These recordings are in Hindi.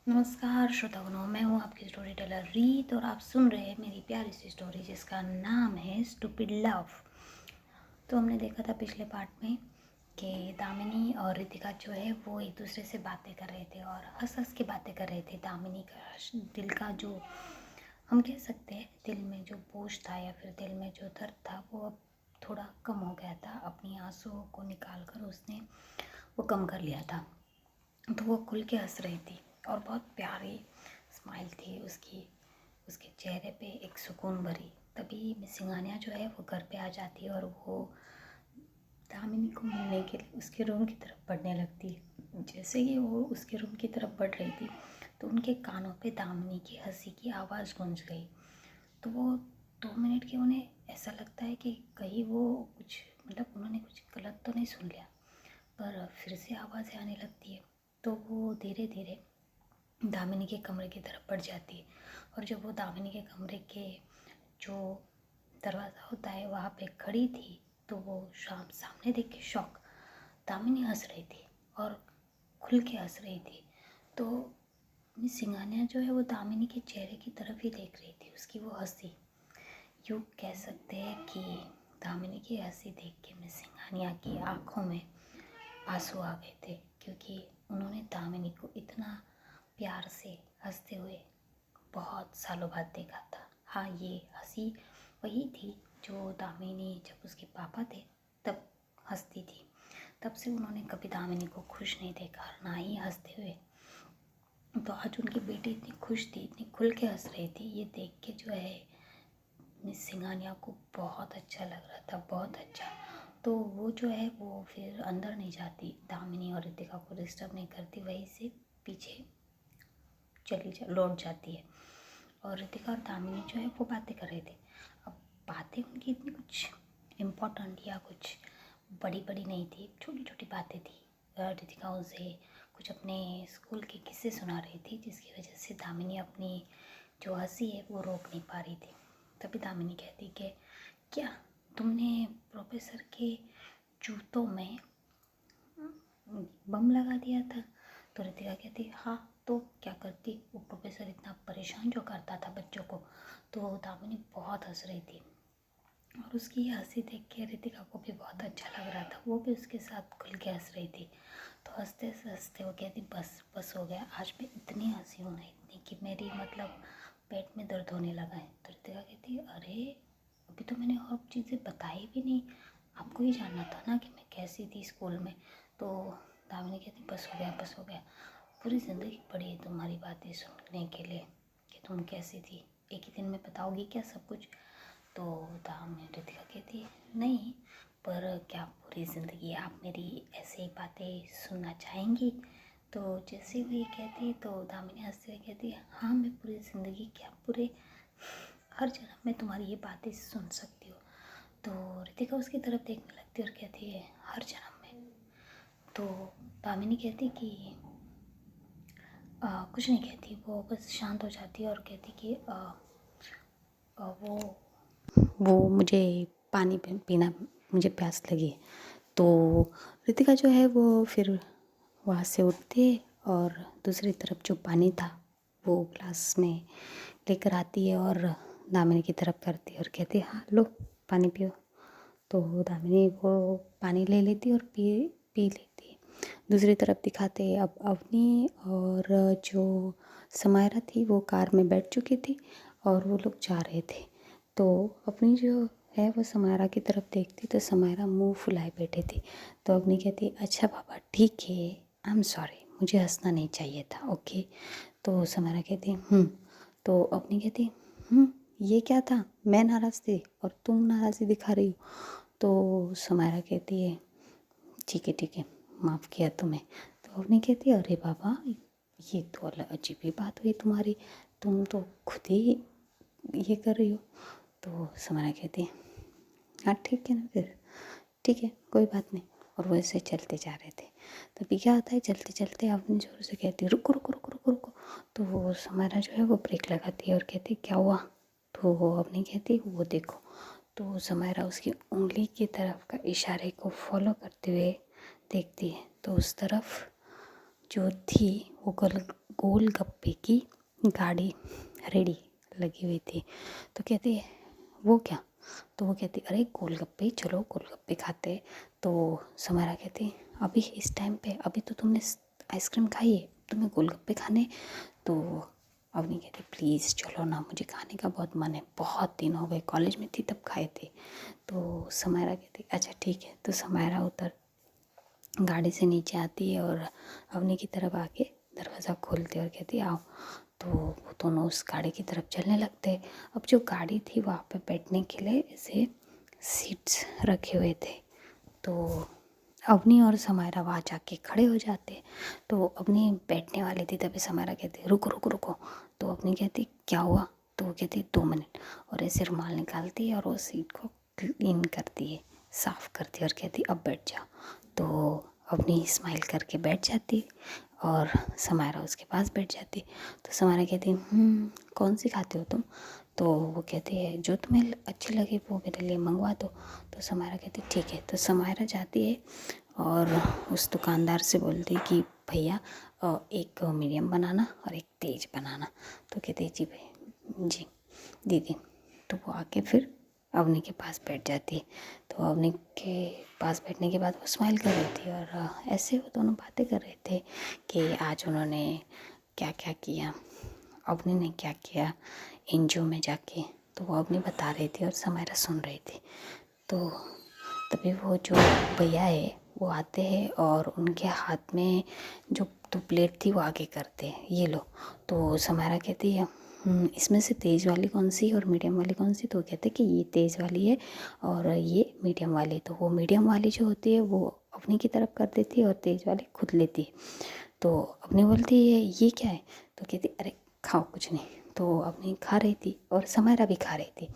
नमस्कार श्रोतागणों, मैं हूँ आपकी स्टोरी टेलर रीत और आप सुन रहे हैं मेरी प्यारी सी स्टोरी जिसका नाम है स्टूपिड लव। तो हमने देखा था पिछले पार्ट में कि दामिनी और रितिका जो है वो एक दूसरे से बातें कर रहे थे और हंस हंस के बातें कर रहे थे। दामिनी का दिल का जो हम कह सकते हैं दिल में जो बोझ था या फिर दिल में जो दर्द था वो अब थोड़ा कम हो गया था। अपनी आंसुओं को निकाल कर उसने वो कम कर लिया था। तो वो खुल के हंस रही थी और बहुत प्यारी स्माइल थी उसकी। उसके चेहरे पे एक सुकून भरी। तभी मिस सिंघानिया जो है वो घर पे आ जाती है और वो दामिनी को मिलने के लिए उसके रूम की तरफ बढ़ने लगती है। जैसे ही वो उसके रूम की तरफ बढ़ रही थी तो उनके कानों पे दामिनी की हंसी की आवाज़ गूंज गई। तो वो 2 मिनट के उन्हें ऐसा लगता है कि कहीं वो कुछ उन्होंने कुछ गलत तो नहीं सुन लिया, पर फिर से आवाज़ें आने लगती है। तो वो धीरे धीरे दामिनी के कमरे की तरफ बढ़ जाती है और जब वो दामिनी के कमरे के जो दरवाज़ा होता है वहाँ पे खड़ी थी तो वो शाम सामने देख के शौक। दामिनी हंस रही थी और खुल के हंस रही थी। तो मिस सिंघानिया जो है वो दामिनी के चेहरे की तरफ ही देख रही थी। उसकी वो हंसी, यूँ कह सकते हैं कि दामिनी की हंसी देख के मिस सिंघानिया की आँखों में आंसू आ गए थे, क्योंकि उन्होंने दामिनी को इतना प्यार से हंसते हुए बहुत सालों बाद देखा था। हाँ, ये हंसी वही थी जो दामिनी जब उसके पापा थे तब हंसती थी। तब से उन्होंने कभी दामिनी को खुश नहीं देखा, ना ही हंसते हुए। तो आज उनकी बेटी इतनी खुश थी, इतनी खुल के हंस रही थी, ये देख के जो है मिस सिंघानिया को बहुत अच्छा लग रहा था, बहुत अच्छा। तो वो जो है वो फिर अंदर नहीं जाती, दामिनी और रितिका को डिस्टर्ब नहीं करती, वहीं से पीछे लौट जाती है। और रितिका और दामिनी जो है वो बातें कर रहे थे। अब बातें उनकी इतनी कुछ इम्पोर्टेंट या कुछ बड़ी बड़ी नहीं थी, छोटी छोटी बातें थी। रितिका उसे कुछ अपने स्कूल के किस्से सुना रही थी जिसकी वजह से दामिनी अपनी जो हंसी है वो रोक नहीं पा रही थी। तभी दामिनी कहती कि क्या तुमने प्रोफेसर के जूतों में बम लगा दिया था? तो रितिका कहती हाँ, तो क्या करती, वो प्रोफेसर इतना परेशान जो करता था बच्चों को। तो दामिनी बहुत हंस रही थी और उसकी ये हंसी देख के रितिका को भी बहुत अच्छा लग रहा था। वो भी उसके साथ खुल के हंस रही थी। तो हंसते हंसते वो कहती बस बस हो गया, आज मैं इतनी हंसी हूँ ना, इतनी कि मेरी पेट में दर्द होने लगा है। तो रितिका कहती अरे अभी तो मैंने और चीज़ें बताई भी नहीं, आपको ही जानना था ना कि मैं कैसी थी स्कूल में। तो दामिनी कहती बस हो गया, बस हो गया, पूरी ज़िंदगी पड़ी है तुम्हारी बातें सुनने के लिए कि तुम कैसी थी। एक ही दिन में बताओगी क्या सब कुछ? तो दामिनी रितिका कहती है नहीं, पर क्या पूरी ज़िंदगी आप मेरी ऐसे ही बातें सुनना चाहेंगी? तो जैसे वो ये कहती है तो दामिनी हंसते हुए कहती है हाँ, मैं पूरी ज़िंदगी क्या पूरे हर जन्म में तुम्हारी ये बातें सुन सकती हूँ। तो रितिका उसकी तरफ देखने लगती है और कहती है हर जन्म में? तो दामिनी कहती कि कुछ नहीं कहती, वो बस शांत हो जाती है और कहती कि वो मुझे पानी पीना, मुझे प्यास लगी है। तो रितिका जो है वो फिर वहाँ से उठती है और दूसरी तरफ जो पानी था वो ग्लास में लेकर आती है और दामिनी की तरफ करती है और कहती है हाँ लो पानी पियो। तो दामिनी वो पानी ले लेती है और पी लेती है। दूसरी तरफ दिखाते हैं अब अवनी और जो समायरा थी वो कार में बैठ चुकी थी और वो लोग जा रहे थे। तो अपनी जो है वो समायरा की तरफ देखती तो समायरा मुंह फुलाए बैठे थी। तो अवनी कहती अच्छा पापा ठीक है, आई एम सॉरी, मुझे हंसना नहीं चाहिए था, ओके। तो समायरा कहती तो अवनी कहती ये क्या था, मैं नाराज़ थी और तुम नाराज़ी दिखा रही हो? तो समायरा कहती है ठीक है, माफ़ किया तुम्हें। तो अवनी कहती है अरे बाबा, ये तो अजीब ही बात हुई तुम्हारी, तुम तो खुद ही ये कर रही हो। तो समायरा कहती है हाँ ठीक है ना, फिर ठीक है कोई बात नहीं। और वो ऐसे चलते जा रहे थे। तभी क्या होता है, चलते चलते अवनी जोर से कहती है रुको रुको रुको रुको रुको। तो वो समायरा जो है वो ब्रेक लगाती है और कहती क्या हुआ? तो वो अवनी कहती वो देखो। तो समायरा उसकी उंगली की तरफ का इशारे को फॉलो करते हुए देखती है तो उस तरफ जो थी वो गोल गप्पे की गाड़ी रेडी लगी हुई थी। तो कहती है वो क्या? तो वो कहती अरे गोलगप्पे, चलो गोलगप्पे खाते। तो समारा कहती अभी इस टाइम पे, अभी तो तुमने आइसक्रीम खाई है, तुम्हें गोलगप्पे खाने? तो अवनी कहती प्लीज़ चलो ना, मुझे खाने का बहुत मन है, बहुत दिन हो गए, कॉलेज में थी तब खाए थे। तो समारा कहती अच्छा ठीक है। तो समारा उतर गाड़ी से नीचे आती है और अवनी की तरफ आके दरवाज़ा खोलती है और कहती आओ। तो वो दोनों उस गाड़ी की तरफ चलने लगते। अब जो गाड़ी थी वहाँ पे बैठने के लिए ऐसे सीट्स रखे हुए थे। तो अवनी और समायरा वहाँ जाके खड़े हो जाते। तो अवनी बैठने वाली थी, तभी समायरा कहती रुको रुको रुको। तो अवनी कहती क्या हुआ? तो वो कहती 2 मिनट, और ऐसे रुमाल निकालती है और वो सीट को क्लीन करती है, साफ़ करती है और कहती अब बैठ जाओ। तो अवनी स्माइल करके बैठ जाती और समायरा उसके पास बैठ जाती। तो समायरा कहती कौन सी खाते हो तुम? तो वो कहती है जो तुम्हें अच्छी लगे वो मेरे लिए मंगवा दो। तो समायरा कहती ठीक है। तो समायरा जाती है और उस दुकानदार से बोलती कि भैया एक मीडियम बनाना और एक तेज बनाना। तो कहते जी भाई जी दीदी। तो वो आके फिर अवनी के पास बैठ जाती है। तो अवनी के पास बैठने के बाद वो स्माइल कर रही थी और ऐसे वो दोनों बातें कर रहे थे कि आज उन्होंने क्या क्या किया, अवनी ने क्या किया एनजीओ में जाके। तो वो अवनी बता रही थी और समायरा सुन रही थी। तो तभी वो जो भैया है वो आते हैं और उनके हाथ में जो 2 प्लेट थी वो आगे करते हैं ये लो। तो समायरा कहती है इसमें से तेज़ वाली कौन सी और मीडियम वाली कौन सी? तो कहते कि ये तेज़ वाली है और ये मीडियम वाली। तो वो मीडियम वाली जो होती है वो अपनी की तरफ कर देती है और तेज़ वाली खुद लेती है। तो अपनी बोलती है ये क्या है? तो कहती अरे खाओ कुछ नहीं। तो अपनी खा रही थी और समायरा भी खा रही थी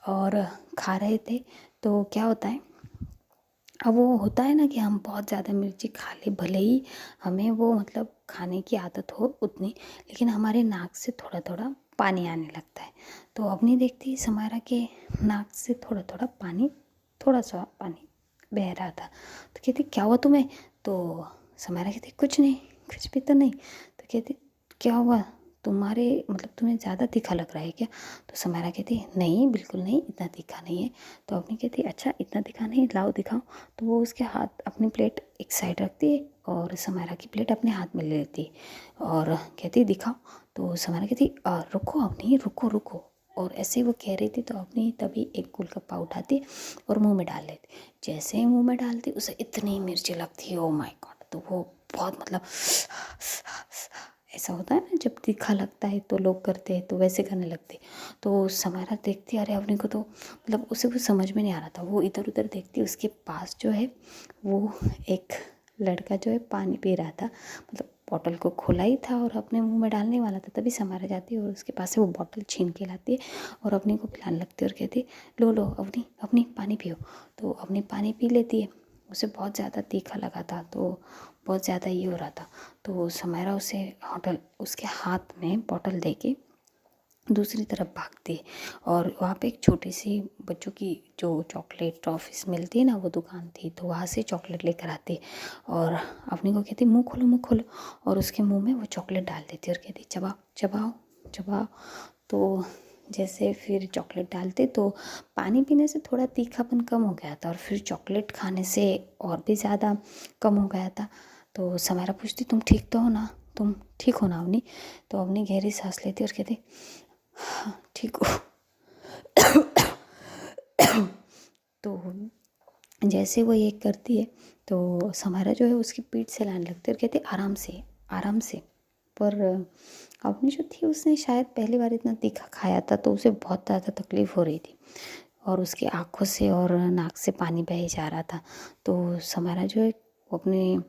और खा रहे थे। तो क्या होता है, अब वो होता है ना कि हम बहुत ज़्यादा मिर्ची खा ले, भले ही हमें वो मतलब खाने की आदत हो उतनी, लेकिन हमारे नाक से थोड़ा थोड़ा पानी आने लगता है। तो अपनी देखती समायरा के नाक से थोड़ा थोड़ा पानी, थोड़ा सा पानी बह रहा था। तो कहती क्या हुआ तुम्हें? तो समायरा कहती कुछ नहीं, कुछ भी तो नहीं। तो कहती क्या हुआ तुम्हारे, मतलब तुम्हें ज़्यादा तीखा लग रहा है क्या? तो समायरा कहती नहीं बिल्कुल नहीं, इतना तीखा नहीं है। तो अपनी कहती अच्छा इतना तीखा नहीं, लाओ दिखाओ। तो वो उसके हाथ, अपनी प्लेट एक साइड रखती है और समायरा की प्लेट अपने हाथ में ले लेती है और कहती दिखाओ। तो समायरा कहती रुको अपनी, रुको रुको। और ऐसे वो कह रही थी तो अपनी तभी एक गोलगप्पा उठाती और मुंह में डाल लेती। जैसे ही मुंह में डालती उसे इतनी मिर्ची लगती है, ओ माय गॉड। तो वो बहुत मतलब ऐसा होता है ना जब तीखा लगता है तो लोग करते हैं, तो वैसे करने लगते। तो समायरा देखती अरे अवनी को तो मतलब उसे कुछ समझ में नहीं आ रहा था। वो इधर उधर देखती, उसके पास जो है वो एक लड़का जो है पानी पी रहा था, मतलब बॉटल को खोला ही था और अपने मुंह में डालने वाला था। तभी समायरा जाती है और उसके पास से वो बॉटल छीन के लाती है और अवनी को पिलाने लगती है और कहती लो लो अवनी, अवनी पानी पियो। तो अवनी पानी पी लेती है। उसे बहुत ज़्यादा तीखा लगा था, तो बहुत ज़्यादा ये हो रहा था। तो समायरा उसे होटल उसके हाथ में बॉटल दे के दूसरी तरफ भागती है और वहाँ पे एक छोटी सी बच्चों की जो चॉकलेट टॉफ़ीज़ मिलती है ना, वो दुकान थी। तो वहाँ से चॉकलेट लेकर आती और अपनी को कहती मुँह खोलो मुँह खोलो, और उसके मुँह में वो चॉकलेट डाल देती और कहती चबाओ चबाओ चबाओ। तो जैसे फिर चॉकलेट डालते तो पानी पीने से थोड़ा तीखापन कम हो गया था और फिर चॉकलेट खाने से और भी ज़्यादा कम हो गया था। तो समायरा पूछती तुम ठीक तो हो ना, तुम ठीक हो ना अवनी? तो अवनी गहरी सांस लेती और कहती हाँ ठीक हो। तो जैसे वो ये करती है तो समायरा जो है उसकी पीठ से लाने लगती है और कहती आराम से आराम से। पर अवनी जो थी उसने शायद पहली बार इतना तीखा खाया था तो उसे बहुत ज़्यादा तकलीफ़ हो रही थी और उसकी आँखों से और नाक से पानी बह जा रहा था। तो समायरा जो है वो अपने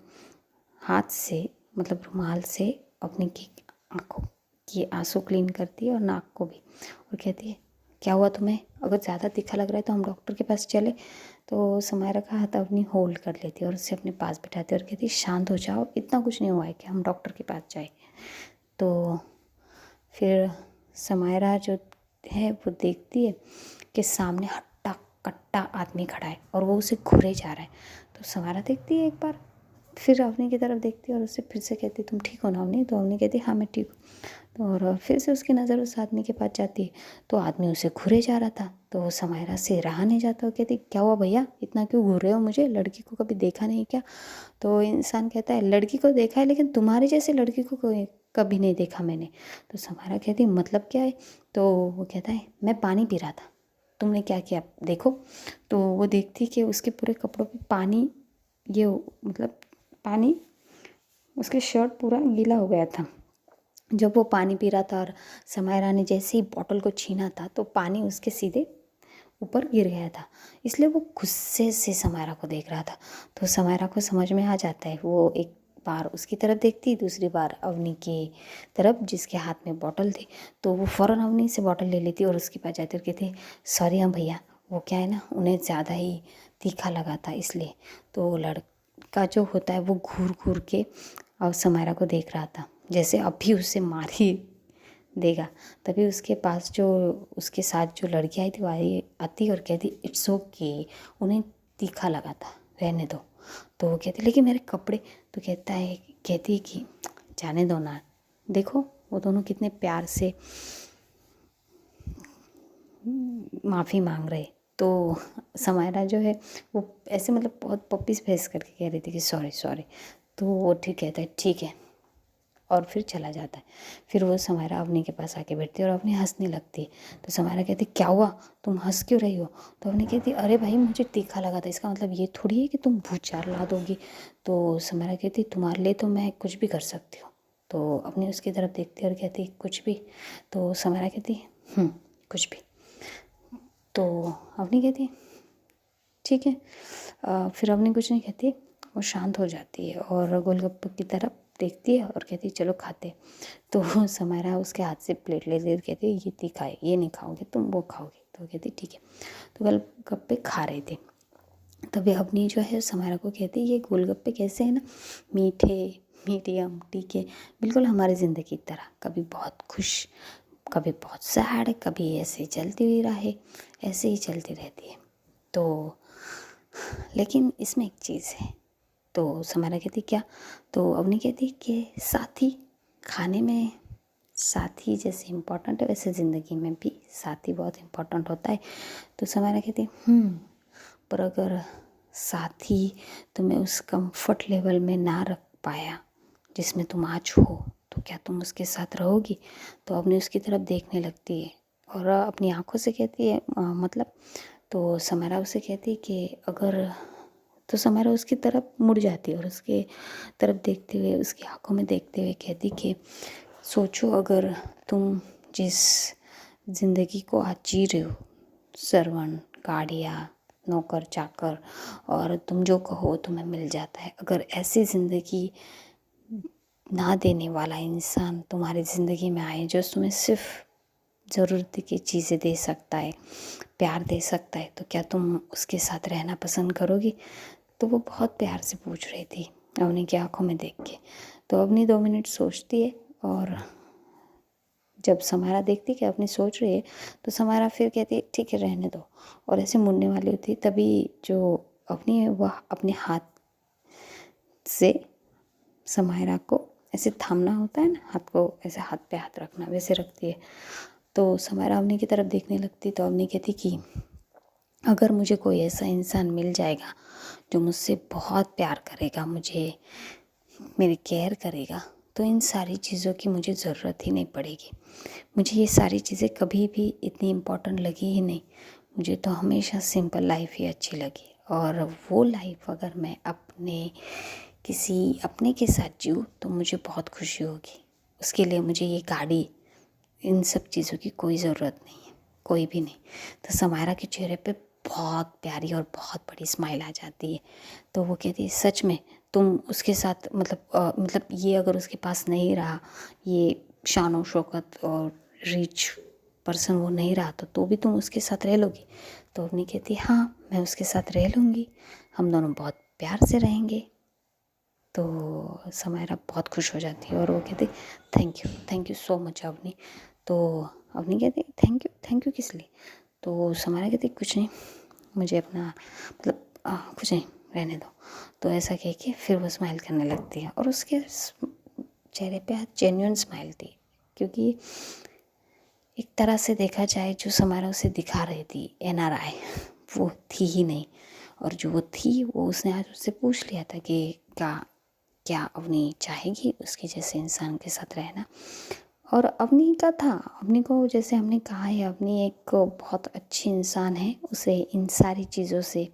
हाथ से, मतलब रुमाल से अपनी की आँखों की आंसू क्लीन करती है और नाक को भी, और कहती है क्या हुआ तुम्हें, अगर ज़्यादा तीखा लग रहा है तो हम डॉक्टर के पास चले। तो समायरा का हाथ अपनी होल्ड कर लेती है और उसे अपने पास बिठाती है और कहती शांत हो जाओ, इतना कुछ नहीं हुआ है कि हम डॉक्टर के पास जाए। तो फिर समायरा जो है वो देखती है कि सामने हट्टा कट्टा आदमी खड़ा है और वो उसे घूरे जा रहा है। तो समायरा देखती है एक बार फिर अवनी की तरफ देखती है और उससे फिर से कहती तुम ठीक हो ना अवनी? तो अवनी कहती हाँ मैं ठीक हूँ। तो और फिर से उसकी नज़र उस आदमी के पास जाती है, तो आदमी उसे घूरे जा रहा था। तो वो समायरा से रहा नहीं जाता, वो कहती क्या हुआ भैया, इतना क्यों घूर रहे हो मुझे, लड़की को कभी देखा नहीं क्या? तो इंसान कहता है लड़की को देखा है, लेकिन तुम्हारी जैसे लड़की को कोई कभी नहीं देखा मैंने। तो समायरा कहती मतलब क्या है? तो वो कहता है मैं पानी पी रहा था, तुमने क्या किया देखो। तो वो देखती कि उसके पूरे कपड़ों पे पानी, ये मतलब पानी, उसके शर्ट पूरा गीला हो गया था जब वो पानी पी रहा था। और समायरा ने जैसे ही बॉटल को छीना था तो पानी उसके सीधे ऊपर गिर गया था, इसलिए वो गुस्से से समायरा को देख रहा था। तो समायरा को समझ में आ जाता है, वो एक बार उसकी तरफ देखती, दूसरी बार अवनी की तरफ जिसके हाथ में बॉटल थी। तो वो फ़ौरन अवनी से बॉटल ले लेती और उसके पास जाती और कहती सॉरी हाँ भैया, वो क्या है ना, उन्हें ज़्यादा ही तीखा लगा था इसलिए। तो वो लड़का जो होता है वो घूर घूर के और समायरा को देख रहा था, जैसे अभी उसे मार ही देगा। तभी उसके पास जो उसके साथ जो लड़की आई थी वो आती और कहती इट्स ओके, उन्हें तीखा लगा था, रहने दो। तो वो कहती लेकिन मेरे कपड़े। तो कहती है कि जाने दो ना, देखो वो दोनों कितने प्यार से माफ़ी मांग रहे। तो समायरा जो है वो ऐसे मतलब बहुत पप्पीज फेस करके कह रही थी कि सॉरी सॉरी। तो वो ठीक कहता है ठीक है, और फिर चला जाता है। फिर वो समायरा अवनी के पास आके बैठती है और अवनी हंसने लगती है। तो समायरा कहती क्या हुआ, तुम हंस क्यों रही हो? तो अवनी कहती अरे भाई मुझे तीखा लगा था, इसका मतलब ये थोड़ी है कि तुम भूचार ला दोगी। तो समायरा कहती तुम्हारे लिए तो मैं कुछ भी कर सकती हूँ। तो अवनी उसकी तरफ देखती है और कहती कुछ भी? तो समायरा कहती कुछ भी। तो अवनी कहती ठीक है। फिर अवनी कुछ नहीं कहती, वो शांत हो जाती है और गोलगप्पे की तरफ देखती है और कहती चलो खाते। तो समायरा उसके हाथ से प्लेट ले लेती, कहती ये तीखा है, ये नहीं खाओगे तुम, वो खाओगे। तो वो कहती ठीक है। तो गोलगप्पे खा रहे थे, तभी अवनी जो है समायरा को कहती ये गोलगप्पे कैसे हैं ना, मीठे मीडियम तीखे, बिल्कुल हमारी ज़िंदगी की तरह, कभी बहुत खुश, कभी बहुत सैड, कभी ऐसे ही चलती हुई रहे, ऐसे ही चलती रहती है। तो लेकिन इसमें एक चीज़ है। तो समायरा कहती क्या? तो अवनी कहती कि साथी, खाने में साथी जैसे इम्पोर्टेंट है वैसे ज़िंदगी में भी साथी बहुत इम्पोर्टेंट होता है। तो समायरा कहती पर अगर साथी तुम्हें उस कंफर्ट लेवल में ना रख पाया जिसमें तुम आज हो, तो क्या तुम उसके साथ रहोगी? तो अवनी उसकी तरफ देखने लगती है और अपनी आंखों से कहती है मतलब। तो समायरा उसे कहती कि अगर, तो समायरा उसकी तरफ मुड़ जाती है और उसके तरफ देखते हुए, उसकी आंखों में देखते हुए कहती कि सोचो अगर तुम जिस ज़िंदगी को आज जी रहे हो, सर्वंट, गाड़ियाँ, नौकर चाकर, और तुम जो कहो तुम्हें मिल जाता है, अगर ऐसी ज़िंदगी ना देने वाला इंसान तुम्हारी ज़िंदगी में आए जो तुम्हें सिर्फ ज़रूरत की चीज़ें दे सकता है, प्यार दे सकता है, तो क्या तुम उसके साथ रहना पसंद करोगी? तो वो बहुत प्यार से पूछ रही थी अवनी की आंखों में देख के। तो अवनी 2 मिनट सोचती है और जब समायरा देखती कि अपनी सोच रही है तो समायरा फिर कहती है ठीक है रहने दो, और ऐसे मुड़ने वाली होती तभी जो अवनी है वह अपने हाथ से समायरा को ऐसे थामना होता है ना, हाथ को ऐसे हाथ पे हाथ रखना, वैसे रखती है। तो समायरा अवनी की तरफ देखने लगती तो अवनी कहती कि अगर मुझे कोई ऐसा इंसान मिल जाएगा जो मुझसे बहुत प्यार करेगा, मुझे मेरी केयर करेगा, तो इन सारी चीज़ों की मुझे ज़रूरत ही नहीं पड़ेगी। मुझे ये सारी चीज़ें कभी भी इतनी इम्पोर्टेंट लगी ही नहीं। मुझे तो हमेशा सिंपल लाइफ ही अच्छी लगी, और वो लाइफ अगर मैं अपने के साथ जीऊँ तो मुझे बहुत खुशी होगी। उसके लिए मुझे ये गाड़ी, इन सब चीज़ों की कोई ज़रूरत नहीं है, कोई भी नहीं। तो समायरा के चेहरे पे बहुत प्यारी और बहुत बड़ी स्माइल आ जाती है। तो वो कहती है सच में तुम उसके साथ मतलब ये अगर उसके पास नहीं रहा, ये शान शौकत और रिच पर्सन वो नहीं रहा, तो भी तुम उसके साथ रह लोगी? तो अवनी कहती हाँ मैं उसके साथ रह लूँगी, हम दोनों बहुत प्यार से रहेंगे। तो समायरा बहुत खुश हो जाती है और वो कहती thank you so much Avni. तो अवनी कहती थैंक यू किस लिए? तो समायरा कहती कुछ नहीं, मुझे अपना मतलब कुछ नहीं, रहने दो। तो ऐसा कह के फिर वो स्माइल करने लगती है और उसके चेहरे पे जेन्युइन स्माइल थी, क्योंकि एक तरह से देखा जाए जो समारोह उसे दिखा रही थी एनआरआई, वो थी ही नहीं। और जो वो थी वो उसने आज उससे पूछ लिया था कि क्या अवनी चाहेगी उसके जैसे इंसान के साथ रहना। और अवनी का था, अवनी को जैसे हमने कहा है, अवनी एक बहुत अच्छी इंसान है। उसे इन सारी चीज़ों से,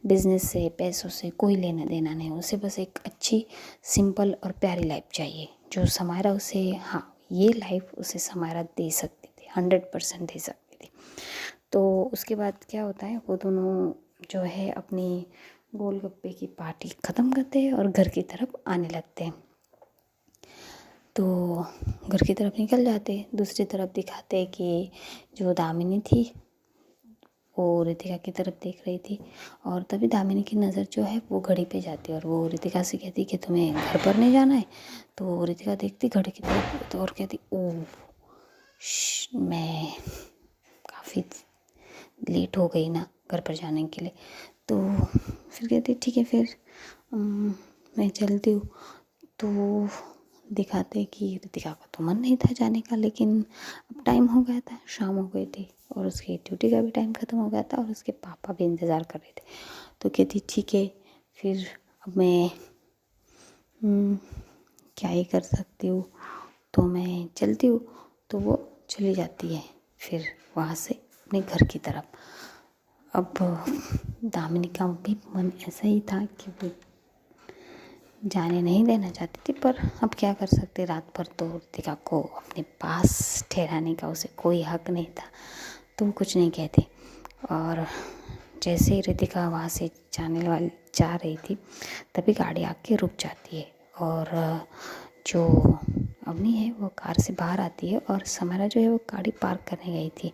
बिजनेस से, पैसों से कोई लेना देना नहीं। उसे बस एक अच्छी सिंपल और प्यारी लाइफ चाहिए, जो समायरा उसे, हाँ, ये लाइफ उसे समायरा दे सकती थी, 100% दे सकती थी। तो उसके बाद क्या होता है, वो दोनों जो है अपनी गोलगप्पे की पार्टी ख़त्म करते हैं और घर की तरफ आने लगते हैं। तो घर की तरफ निकल जाते हैं। दूसरी तरफ दिखाते कि जो दामिनी थी वो रितिका की तरफ देख रही थी, और तभी दामिनी की नज़र जो है वो घड़ी पे जाती है और वो रितिका से कहती कि तुम्हें घर पर नहीं जाना है। तो रितिका देखती घड़ी की तरफ तो और कहती, ओह मैं काफ़ी लेट हो गई ना घर पर जाने के लिए। तो फिर कहती ठीक है, फिर मैं चलती हूँ। तो दिखाते कि रितिका का तो मन नहीं था जाने का, लेकिन अब टाइम हो गया था, शाम हो गई थी और उसकी ड्यूटी का भी टाइम ख़त्म हो गया था और उसके पापा भी इंतज़ार कर रहे थे। तो कहती ठीक है, फिर अब मैं क्या ही कर सकती हूँ, तो मैं चलती हूँ। तो वो चली जाती है फिर वहाँ से अपने घर की तरफ। अब दामिनी का भी मन ऐसा ही था कि वो जाने नहीं देना चाहती थी, पर अब क्या कर सकते, रात भर तो रितिका को अपने पास ठहराने का उसे कोई हक नहीं था, तो वो कुछ नहीं कहती। और जैसे ही रितिका वहाँ से जा रही थी, तभी गाड़ी आके रुक जाती है और जो अवनी है वो कार से बाहर आती है और समारा जो है वो गाड़ी पार्क करने गई थी।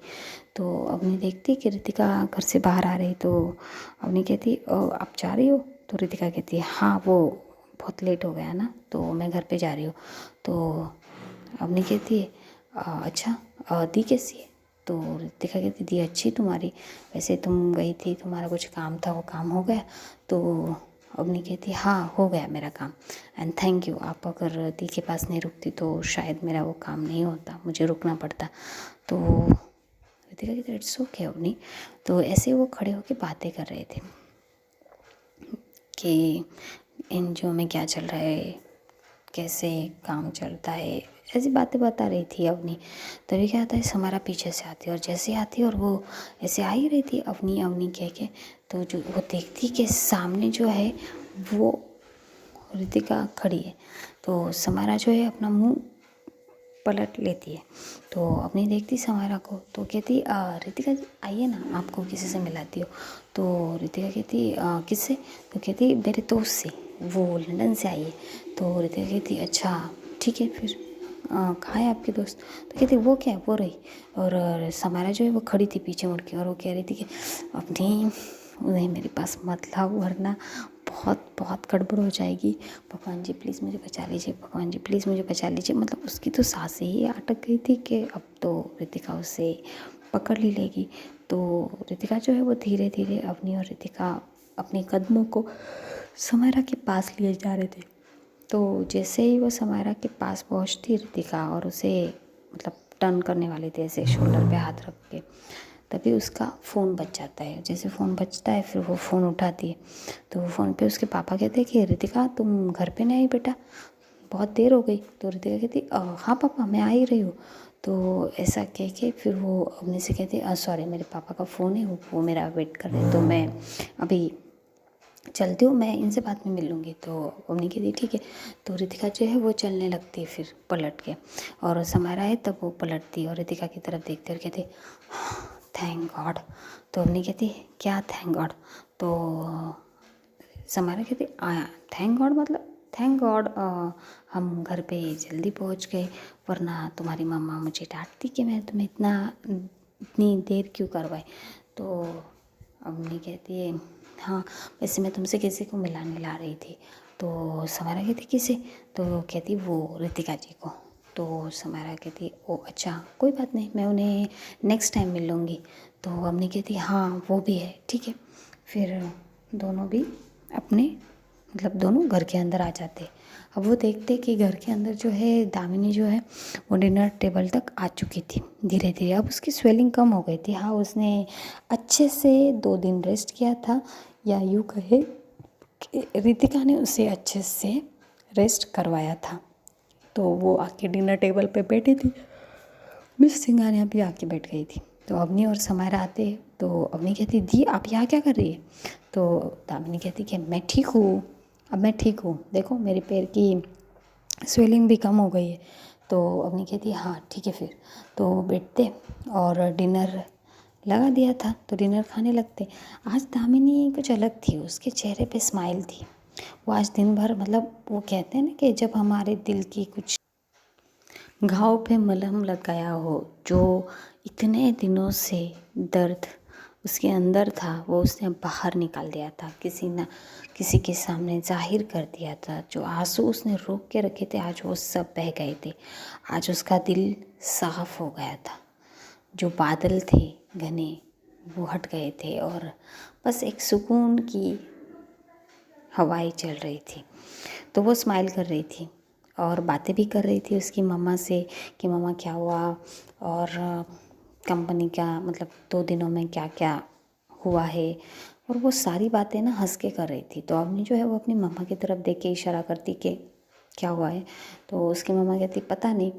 तो अवनी देखती कि रितिका घर से बाहर आ रही, तो अवनी कहती आप जा रही हो? तो रितिका कहती है हाँ, वो बहुत लेट हो गया ना, तो मैं घर पे जा रही हूँ। तो अवनी कहती है अच्छा, दी कैसी है? तो रितिका कहती दी अच्छी तुम्हारी, वैसे तुम गई थी, तुम्हारा कुछ काम था, वो काम हो गया? तो अवनी कहती हाँ, हो गया मेरा काम, एंड थैंक यू। आप अगर दी के पास नहीं रुकती तो शायद मेरा वो काम नहीं होता, मुझे रुकना पड़ता। तो रितिका कहती इट्स ओके अवनी। तो ऐसे वो खड़े होकर बातें कर रहे थे कि एनजीओ में क्या चल रहा है, कैसे काम चलता है, ऐसी बातें बता रही थी अवनी। तभी क्या आता है, समारा पीछे से आती है और जैसे आती है और वो ऐसे आ ही रही थी अवनी अवनी कह के, तो जो वो देखती कि सामने जो है वो रितिका खड़ी है। तो समारा जो है अपना मुंह पलट लेती है। तो अपनी देखती समारा को, तो कहती रितिका जी आइए ना, आपको किसी से मिलाती हो। तो रितिका कहती किससे? तो कहती मेरे दोस्त से, वो लंदन से आई है। तो रितिका कहती अच्छा ठीक है, फिर कहाँ है आपके दोस्त? तो कहती वो क्या है, वो रही। और समारा जो है वो खड़ी थी पीछे मुड़ के और वो कह रही थी कि अपनी उन्हें मेरे पास मत लाओ, वरना बहुत बहुत गड़बड़ हो जाएगी। भगवान जी प्लीज़ मुझे बचा लीजिए, भगवान जी प्लीज़ मुझे बचा लीजिए। मतलब उसकी तो सांसें ही अटक गई थी कि अब तो रितिका उसे पकड़ ही लेगी। तो रितिका जो है वो धीरे धीरे अवनी और रितिका अपने कदमों को समायरा के पास लिए जा रहे थे। तो जैसे ही वो समायरा के पास पहुंचती रितिका और उसे मतलब टर्न करने वाली थी ऐसे शोल्डर पे हाथ रख के, तभी उसका फ़ोन बज जाता है। जैसे फ़ोन बजता है फिर वो फ़ोन उठाती है। तो वो फ़ोन पे उसके पापा कहते हैं कि रितिका तुम घर पे नहीं आई बेटा, बहुत देर हो गई। तो रितिका कहती हाँ पापा मैं आ ही रही हूँ। तो ऐसा कह के फिर वो अवनी से कहती सॉरी मेरे पापा का फ़ोन है, वो मेरा वेट कर रहे हैं, तो मैं अभी चलती हूँ, मैं इनसे बाद में मिल लूँगी। तो अवनी कहती ठीक है। तो रितिका जो है वो चलने लगती है फिर पलट के, और समायरा है तब वो पलटती है और रितिका की तरफ देखती है और कहती थैंक गॉड। तो अवनी कहती क्या थैंक गॉड? तो समायरा कहती आया थैंक गॉड मतलब थैंक गॉड हम घर पे जल्दी पहुंच गए, वरना तुम्हारी मम्मा मुझे डांटती कि मैं तुम्हें इतनी देर क्यों करवाई। तो अवनी कहती है हाँ, वैसे मैं तुमसे किसी को मिलाने ला रही थी। तो समायरा कहती किसे? तो कहती वो रितिका जी को। तो समायरा कहती ओ अच्छा कोई बात नहीं, मैं उन्हें नेक्स्ट टाइम मिल लूँगी। तो अवनी कहती हाँ वो भी है, ठीक है। फिर दोनों भी अपने मतलब दोनों घर के अंदर आ जाते। अब वो देखते कि घर के अंदर जो है दामिनी जो है वो डिनर टेबल तक आ चुकी थी धीरे धीरे। अब उसकी स्वेलिंग कम हो गई थी। हाँ, उसने अच्छे से 2 दिन रेस्ट किया था, या यूँ कहे कि रितिका ने उसे अच्छे से रेस्ट करवाया था। तो वो आके डिनर टेबल पे बैठी थी। मिस सिंघानिया भी आके बैठ गई थी। तो अवनी और समायरा आते तो अवनी कहती, दी आप यहाँ क्या कर रही है? तो दामिनी कहती कि मैं ठीक हूँ, अब मैं ठीक हूँ, देखो मेरे पैर की स्वेलिंग भी कम हो गई है। तो अवनी कहती हाँ ठीक है फिर। तो बैठते और डिनर लगा दिया था तो डिनर खाने लगते। आज दामिनी कुछ अलग थी, उसके चेहरे पे स्माइल थी। वो आज दिन भर मतलब वो कहते हैं ना कि जब हमारे दिल की कुछ घाव पे मलहम लगाया हो, जो इतने दिनों से दर्द उसके अंदर था वो उसने बाहर निकाल दिया था, किसी के सामने जाहिर कर दिया था। जो आंसू उसने रोक के रखे थे आज वो सब बह गए थे। आज उसका दिल साफ हो गया था। जो बादल थे घने वो हट गए थे और बस एक सुकून की हवाएं चल रही थी। तो वो स्माइल कर रही थी और बातें भी कर रही थी उसकी मम्मा से कि मम्मा क्या हुआ और कंपनी का मतलब 2 दिनों में क्या क्या हुआ है। और वो सारी बातें ना हंस के कर रही थी। तो अवनी जो है वो अपनी मम्मा की तरफ देख के इशारा करती कि क्या हुआ है। तो उसकी मम्मा कहती पता नहीं।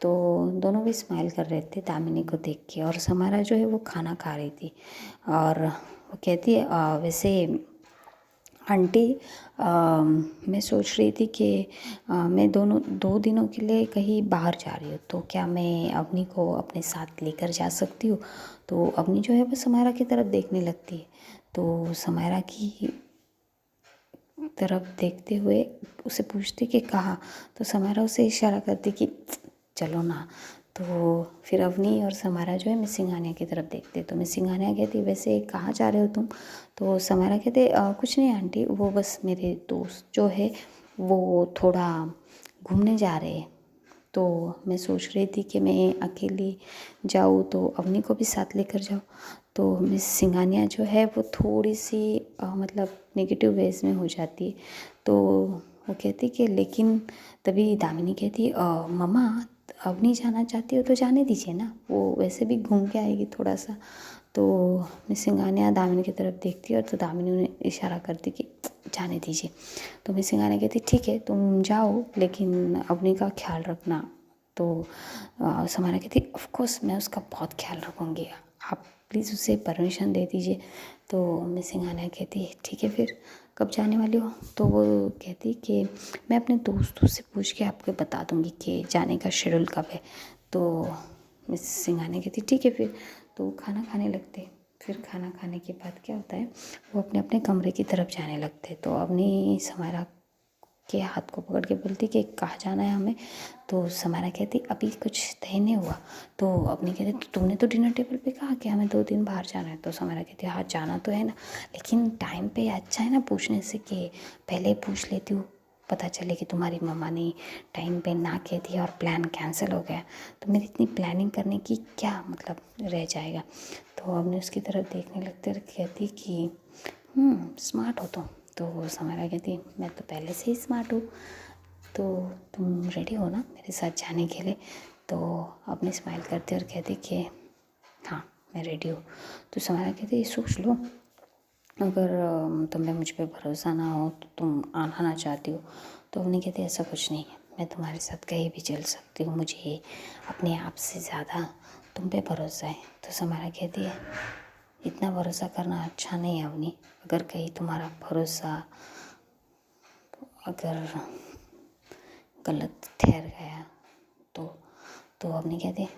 तो दोनों भी स्माइल कर रहे थे दामिनी को देख के। और समारा जो है वो खाना खा रही थी और वो कहती है वैसे आंटी मैं सोच रही थी कि मैं 2 दिनों के लिए कहीं बाहर जा रही हूँ, तो क्या मैं अवनी को अपने साथ लेकर जा सकती हूँ? तो अवनी जो है वो समायरा की तरफ देखने लगती है। तो समायरा की तरफ देखते हुए उसे पूछती कि कहाँ? तो समायरा उसे इशारा करती कि चलो ना। तो फिर अवनी और समायरा जो है मिस सिंघानिया की तरफ देखते। तो मिस सिंघानिया कहती वैसे कहाँ जा रहे हो तुम? तो समायरा कहते कुछ नहीं आंटी, वो बस मेरे दोस्त जो है वो थोड़ा घूमने जा रहे हैं। तो मैं सोच रही थी कि मैं अकेली जाऊँ तो अवनी को भी साथ लेकर जाऊँ। तो मिस सिंघानिया जो है वो थोड़ी सी मतलब नेगेटिव वेज में हो जाती है। तो वो कहती कि लेकिन तभी दामिनी कहती मम्मा अवनी जाना चाहती हो तो जाने दीजिए ना, वो वैसे भी घूम के आएगी थोड़ा सा। तो मिस सिंघानिया दामिनी की तरफ देखती है और तो दामिनी उन्हें इशारा करती कि जाने दीजिए। तो मिस सिंघानिया कहती ठीक है तुम जाओ लेकिन अवनी का ख्याल रखना। तो समाना कहती ऑफ कोर्स मैं उसका बहुत ख्याल रखूँगी, आप प्लीज़ उसे परमिशन दे दीजिए। तो मिस सिंघानिया कहती ठीक है फिर कब जाने वाली हो? तो वो कहती कि मैं अपने दोस्तों से पूछ के आपको बता दूँगी कि जाने का शेड्यूल कब है। तो मिस सिंघानिया कहती ठीक है फिर। तो वो खाना खाने लगते। फिर खाना खाने के बाद क्या होता है वो अपने अपने कमरे की तरफ जाने लगते। तो अवनी समायरा के हाथ को पकड़ के बोलती कि कहाँ जाना है हमें? तो समायरा कहती अभी कुछ तय नहीं हुआ। तो अवनी कहती तो तुमने तो डिनर टेबल पे कहा कि हमें 2 दिन बाहर जाना है। तो समायरा कहती हाँ जाना तो है ना, लेकिन टाइम पे अच्छा है ना पूछने से कि पहले पूछ लेती हूँ, पता चले कि तुम्हारी मम्मा ने टाइम पे ना कह दिया और प्लान कैंसिल हो गया तो मेरी इतनी प्लानिंग करने की क्या मतलब रह जाएगा। तो अवनी उसकी तरफ देखने लगती और कहती कि स्मार्ट हो तुम। तो समायरा कहती मैं तो पहले से ही स्मार्ट हूँ, तो तुम रेडी हो ना मेरे साथ जाने के लिए? तो अपनी स्माइल करती और कहती कि हाँ मैं रेडी हूँ। तो समायरा कहती सोच लो अगर तुम्हें मुझ पर भरोसा ना हो तो तुम आना ना चाहती हो। तो उन्हें कहती ऐसा कुछ नहीं है, मैं तुम्हारे साथ कहीं भी चल सकती हूँ, मुझे अपने आप से ज़्यादा तुम पे भरोसा है। तो समायरा कहती है इतना भरोसा करना अच्छा नहीं है अवनी, अगर कहीं तुम्हारा भरोसा अगर गलत ठहर गया तो अवनी कहती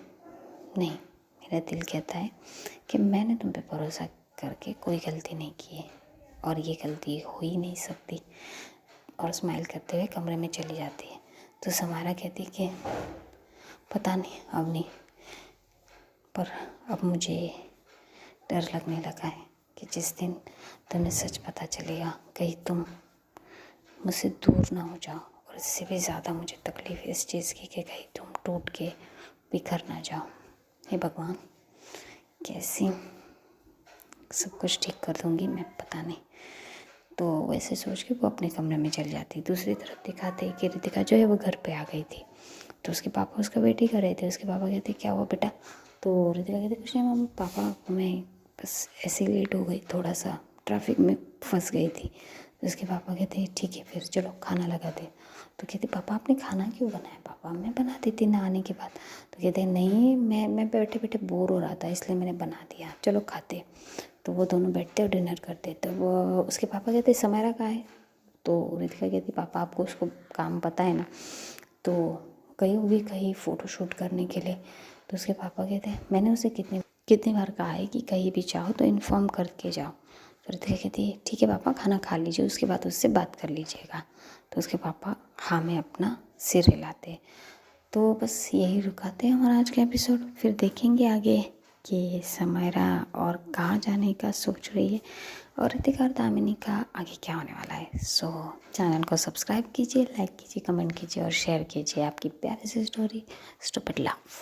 नहीं, मेरा दिल कहता है कि मैंने तुम पे भरोसा करके कोई गलती नहीं की है और ये गलती हो ही नहीं सकती। और स्माइल करते हुए कमरे में चली जाती है। तो समायरा कहती कि पता नहीं अवनी, पर अब मुझे डर लगने लगा है कि जिस दिन तुम्हें सच पता चलेगा कहीं तुम मुझसे दूर ना हो जाओ। और इससे भी ज़्यादा मुझे तकलीफ़ इस चीज़ की कि कहीं तुम टूट के बिखर ना जाओ। हे भगवान कैसे सब कुछ ठीक कर दूँगी मैं, पता नहीं। तो वैसे सोच के वो अपने कमरे में चली जाती। दूसरी तरफ दिखाते कि रितिका जो है वो घर पे आ गई थी। तो उसके पापा उसका वेट ही कर रहे थे। उसके पापा कहते क्या हुआ बेटा? तो रितिका कहते कुछ नहीं मम्मी पापा, मैं बस ऐसे ही लेट हो गई, थोड़ा सा ट्रैफिक में फंस गई थी। तो उसके पापा कहते ठीक है फिर चलो खाना लगा दे। तो कहते पापा आपने खाना क्यों बनाया? पापा मैं बना देती ना आने के बाद। तो कहते नहीं, मैं बैठे बैठे बोर हो रहा था इसलिए मैंने बना दिया, चलो खाते। तो वो दोनों बैठते और डिनर करते। तो वो उसके पापा कहते समयरा कहाँ है? तो रितिका कहती पापा आपको उसको काम पता है ना, तो गई होगी कहीं फ़ोटोशूट करने के लिए। तो उसके पापा कहते हैं मैंने उसे कितनी कितनी बार कहा है कि कहीं भी जाओ तो इन्फॉर्म करके जाओ। तो रितिका कहती है ठीक है पापा खाना खा लीजिए, उसके बाद उससे बात कर लीजिएगा। तो उसके पापा हाँ में अपना सिर हिलाते। तो बस यही रुकाते हैं हमारा आज का एपिसोड। फिर देखेंगे आगे कि समयरा और कहाँ जाने का सोच रही है और रितिका और दामिनी का आगे क्या होने वाला है। सो चैनल को सब्सक्राइब कीजिए, लाइक कीजिए, कमेंट कीजिए और शेयर कीजिए आपकी प्यारी सी स्टोरी स्टूपिड लव।